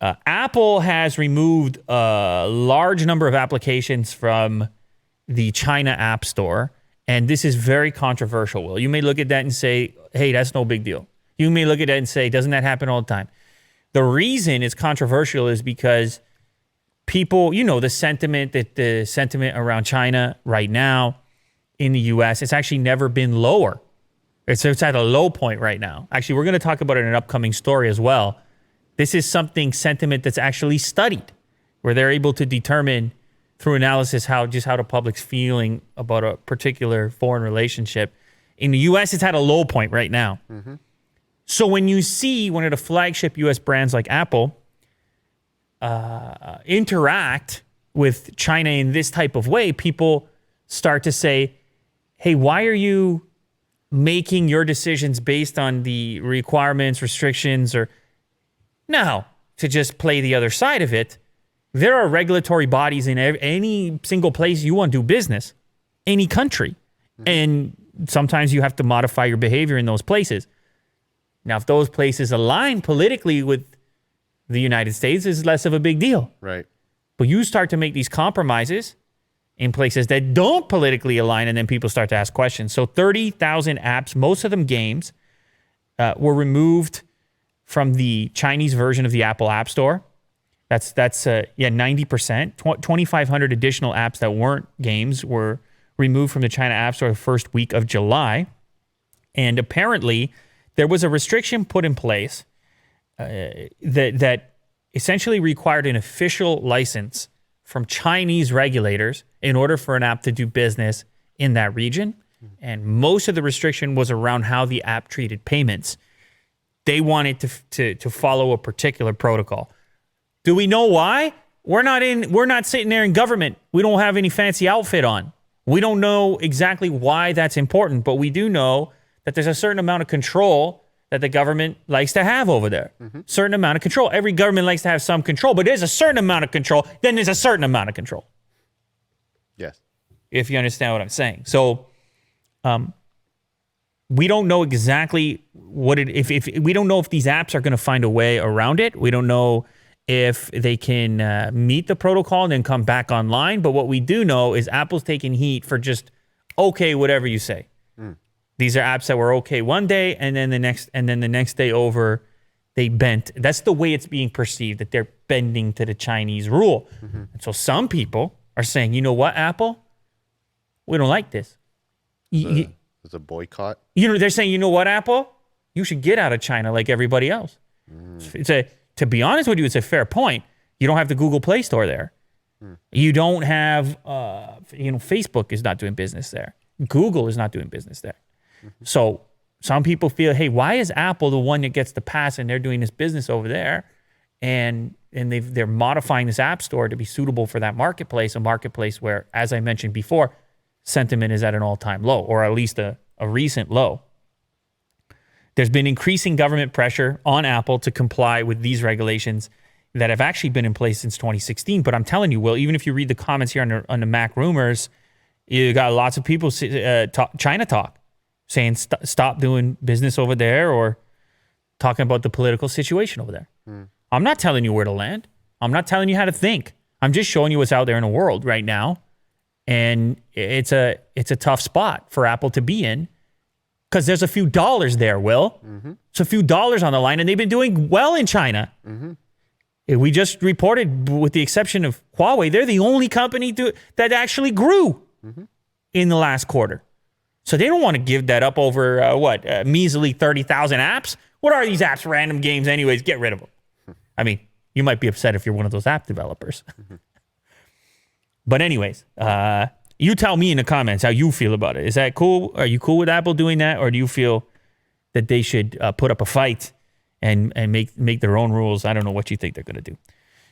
Apple has removed a large number of applications from the China App Store, and this is very controversial, Will. You may look at that and say, hey, that's no big deal. You may look at that and say, doesn't that happen all the time? The reason it's controversial is because people, the sentiment around China right now in the U.S., it's actually never been lower. It's at a low point right now. Actually, we're going to talk about it in an upcoming story as well. This is sentiment that's actually studied, where they're able to determine through analysis how the public's feeling about a particular foreign relationship. In the U.S., it's at a low point right now. Mm-hmm. So when you see one of the flagship U.S. brands like Apple interact with China in this type of way, people start to say, hey, why are you making your decisions based on the requirements, restrictions, or no, to just play the other side of it? There are regulatory bodies in any single place you want to do business, any country. Mm-hmm. And sometimes you have to modify your behavior in those places. Now, if those places align politically with the United States, it's less of a big deal. Right. But you start to make these compromises in places that don't politically align, and then people start to ask questions. So 30,000 apps, most of them games, were removed from the Chinese version of the Apple App Store. That's 90%. 2,500 additional apps that weren't games were removed from the China App Store the first week of July. And apparently, there was a restriction put in place that essentially required an official license from Chinese regulators in order for an app to do business in that region. And most of the restriction was around how the app treated payments. They wanted to follow a particular protocol. Do we know why? We're not sitting there in government. We don't have any fancy outfit on. We don't know exactly why that's important, but we do know that there's a certain amount of control that the government likes to have over there. Mm-hmm. Certain amount of control. Every government likes to have some control, but there's a certain amount of control, then there's a certain amount of control. Yes. If you understand what I'm saying. So we don't know exactly if we don't know if these apps are going to find a way around it. We don't know if they can meet the protocol and then come back online. But what we do know is Apple's taking heat for just, okay, whatever you say. Mm. These are apps that were okay one day, and then the next day over, they bent. That's the way it's being perceived, that they're bending to the Chinese rule. Mm-hmm. And so some people are saying, you know what, Apple? We don't like this. It's a boycott. They're saying, you know what, Apple? You should get out of China like everybody else. Mm. To be honest with you, it's a fair point. You don't have the Google Play Store there. Mm. You don't have, Facebook is not doing business there. Google is not doing business there. Mm-hmm. So some people feel, hey, why is Apple the one that gets the pass and they're doing this business over there? And they're modifying this app store to be suitable for that marketplace, a marketplace where, as I mentioned before, sentiment is at an all-time low, or at least a recent low. There's been increasing government pressure on Apple to comply with these regulations that have actually been in place since 2016. But I'm telling you, Will, even if you read the comments here on the Mac Rumors, you got lots of people China talk, saying stop doing business over there, or talking about the political situation over there. Mm. I'm not telling you where to land. I'm not telling you how to think. I'm just showing you what's out there in the world right now. And it's a tough spot for Apple to be in, because there's a few dollars there, Will. Mm-hmm. It's a few dollars on the line, and they've been doing well in China. Mm-hmm. We just reported, with the exception of Huawei, they're the only company that actually grew in the last quarter. So they don't want to give that up over, measly 30,000 apps? What are these apps? Random games anyways. Get rid of them. I mean, you might be upset if you're one of those app developers. But anyways, you tell me in the comments how you feel about it. Is that cool? Are you cool with Apple doing that? Or do you feel that they should put up a fight and make their own rules? I don't know what you think they're going to do.